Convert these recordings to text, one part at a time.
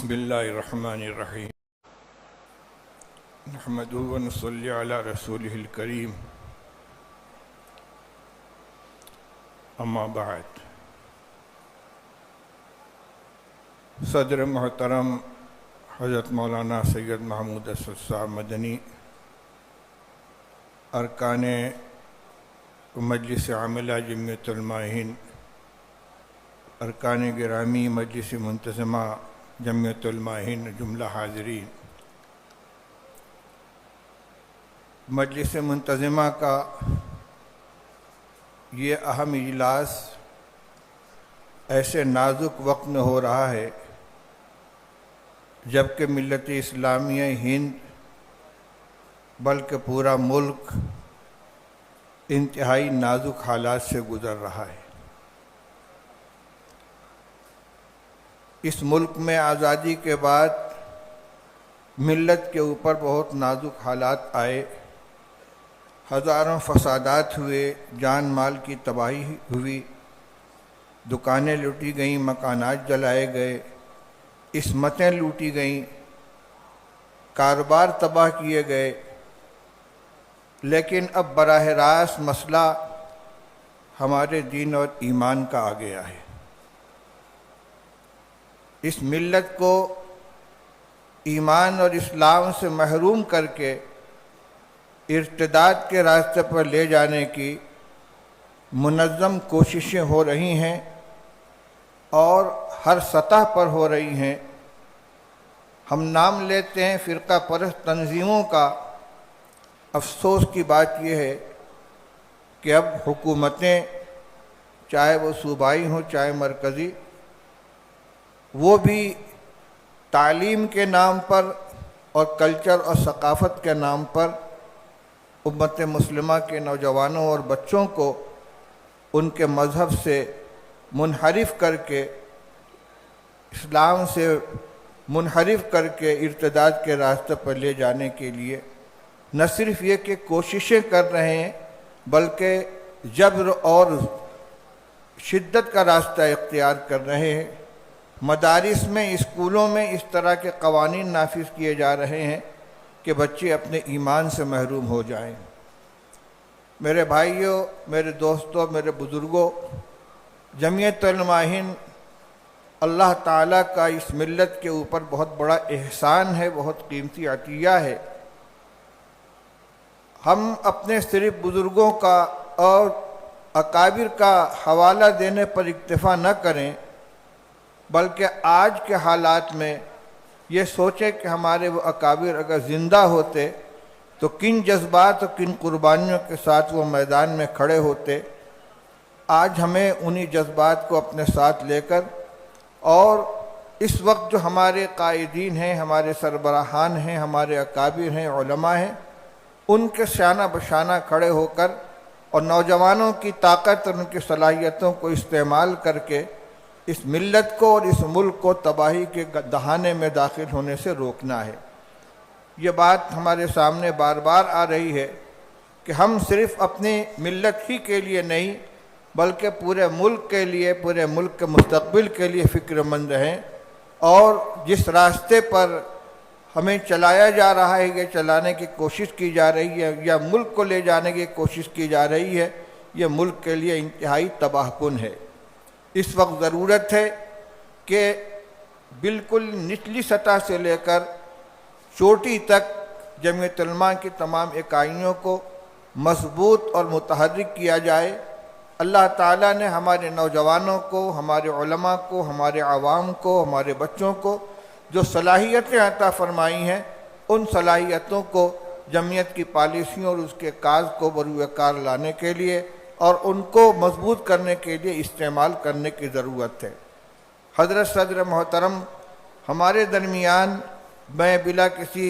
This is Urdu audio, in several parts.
بسم اللہ الرحمن الرحیم نحمدہ و نصلی علی رسولہ الکریم اما بعد صدر محترم حضرت مولانا سید محمود اسد صاحب مدنی، ارکان مجلس عاملہ جمعیت علماء ہند، ارکان گرامی مجلس منتظمہ جمعیت علماء ہند، جملہ حاضرین، مجلس منتظمہ کا یہ اہم اجلاس ایسے نازک وقت میں ہو رہا ہے جبکہ ملت اسلامیہ ہند بلکہ پورا ملک انتہائی نازک حالات سے گزر رہا ہے۔ اس ملک میں آزادی کے بعد ملت کے اوپر بہت نازک حالات آئے، ہزاروں فسادات ہوئے، جان مال کی تباہی ہوئی، دکانیں لوٹی گئیں، مکانات جلائے گئے، عصمتیں لوٹی گئیں، کاروبار تباہ کیے گئے۔ لیکن اب براہ راست مسئلہ ہمارے دین اور ایمان کا آ گیا ہے۔ اس ملت کو ایمان اور اسلام سے محروم کر کے ارتداد کے راستے پر لے جانے کی منظم کوششیں ہو رہی ہیں اور ہر سطح پر ہو رہی ہیں۔ ہم نام لیتے ہیں فرقہ پرست تنظیموں کا، افسوس کی بات یہ ہے کہ اب حکومتیں چاہے وہ صوبائی ہوں چاہے مرکزی، وہ بھی تعلیم کے نام پر اور کلچر اور ثقافت کے نام پر امت مسلمہ کے نوجوانوں اور بچوں کو ان کے مذہب سے منحرف کر کے، اسلام سے منحرف کر کے ارتداد کے راستے پر لے جانے کے لیے نہ صرف یہ کہ کوششیں کر رہے ہیں بلکہ جبر اور شدت کا راستہ اختیار کر رہے ہیں۔ مدارس میں، اسکولوں میں اس طرح کے قوانین نافذ کیے جا رہے ہیں کہ بچے اپنے ایمان سے محروم ہو جائیں۔ میرے بھائیوں، میرے دوستوں، میرے بزرگوں، جمعیت علماء ہند اللہ تعالیٰ کا اس ملت کے اوپر بہت بڑا احسان ہے، بہت قیمتی عطیہ ہے۔ ہم اپنے صرف بزرگوں کا اور اکابر کا حوالہ دینے پر اکتفا نہ کریں بلکہ آج کے حالات میں یہ سوچیں کہ ہمارے وہ اکابر اگر زندہ ہوتے تو کن جذبات اور کن قربانیوں کے ساتھ وہ میدان میں کھڑے ہوتے۔ آج ہمیں انہی جذبات کو اپنے ساتھ لے کر اور اس وقت جو ہمارے قائدین ہیں، ہمارے سربراہان ہیں، ہمارے اکابر ہیں، علماء ہیں، ان کے شانہ بشانہ کھڑے ہو کر اور نوجوانوں کی طاقت اور ان کی صلاحیتوں کو استعمال کر کے اس ملت کو اور اس ملک کو تباہی کے دہانے میں داخل ہونے سے روکنا ہے۔ یہ بات ہمارے سامنے بار بار آ رہی ہے کہ ہم صرف اپنی ملت ہی کے لیے نہیں بلکہ پورے ملک کے لیے، پورے ملک کے مستقبل کے لیے فکر مند ہیں، اور جس راستے پر ہمیں چلایا جا رہا ہے، یہ چلانے کی کوشش کی جا رہی ہے یا ملک کو لے جانے کی کوشش کی جا رہی ہے، یہ ملک کے لیے انتہائی تباہ کن ہے۔ اس وقت ضرورت ہے کہ بالکل نچلی سطح سے لے کر چوٹی تک جمعیت علماء کی تمام اکائیوں کو مضبوط اور متحرک کیا جائے۔ اللہ تعالیٰ نے ہمارے نوجوانوں کو، ہمارے علماء کو، ہمارے عوام کو، ہمارے بچوں کو جو صلاحیتیں عطا فرمائی ہیں، ان صلاحیتوں کو جمعیت کی پالیسیوں اور اس کے کاز کو بروئے کار لانے کے لیے اور ان کو مضبوط کرنے کے لیے استعمال کرنے کی ضرورت ہے۔ حضرت صدر محترم ہمارے درمیان، میں بلا کسی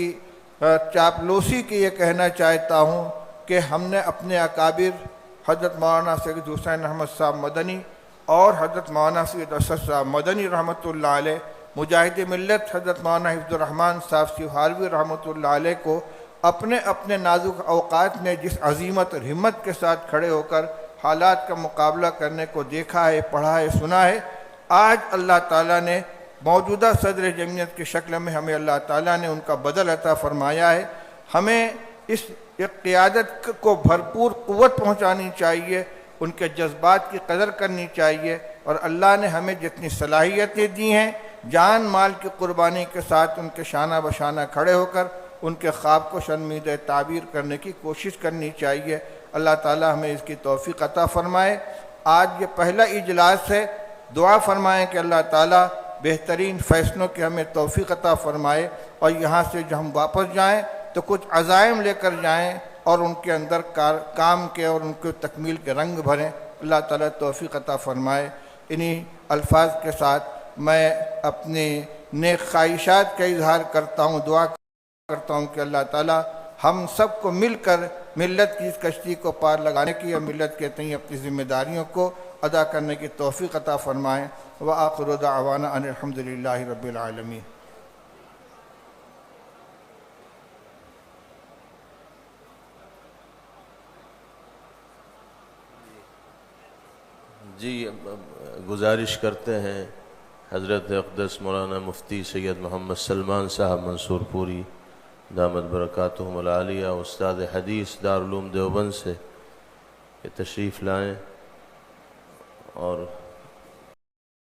چاپلوسی کے یہ کہنا چاہتا ہوں کہ ہم نے اپنے اکابر حضرت مولانا سید حسین احمد صاحب مدنی اور حضرت مولانا سید اسد صاحب مدنی رحمۃ اللہ علیہ، مجاہد ملت حضرت مولانا حفظ الرحمن صاحب سیوہاروی رحمۃ اللہ علیہ کو اپنے اپنے نازک اوقات میں جس عزیمت اور ہمت کے ساتھ کھڑے ہو کر حالات کا مقابلہ کرنے کو دیکھا ہے، پڑھا ہے، سنا ہے، آج اللہ تعالیٰ نے موجودہ صدر جمعیت کی شکل میں ہمیں اللہ تعالیٰ نے ان کا بدل عطا فرمایا ہے۔ ہمیں اس قیادت کو بھرپور قوت پہنچانی چاہیے، ان کے جذبات کی قدر کرنی چاہیے، اور اللہ نے ہمیں جتنی صلاحیتیں دی ہیں جان مال کی قربانی کے ساتھ ان کے شانہ بشانہ کھڑے ہو کر ان کے خواب کو شرمید تعبیر کرنے کی کوشش کرنی چاہیے۔ اللہ تعالی ہمیں اس کی توفیق عطا فرمائے۔ آج یہ پہلا اجلاس ہے، دعا فرمائیں کہ اللہ تعالی بہترین فیصلوں کی ہمیں توفیق عطا فرمائے، اور یہاں سے جو ہم واپس جائیں تو کچھ عزائم لے کر جائیں اور ان کے اندر کام کے اور ان کو تکمیل کے رنگ بھریں۔ اللہ تعالیٰ توفیق عطا فرمائے۔ انہی الفاظ کے ساتھ میں اپنی نیک خواہشات کا اظہار کرتا ہوں، دعا کرتا ہوں کہ اللہ تعالیٰ ہم سب کو مل کر ملت کی اس کشتی کو پار لگانے کی اور ملت کے تئیں اپنی ذمہ داریوں کو ادا کرنے کی توفیق عطا فرمائیں۔ وآخر دعوانا ان الحمد للہ رب العالمین۔ جی، گزارش کرتے ہیں حضرت اقدس مولانا مفتی سید محمد سلمان صاحب منصور پوری دامت برکاتہم العالیہ، استاد حدیث دارالعلوم دیوبند سے، کہ تشریف لائیں اور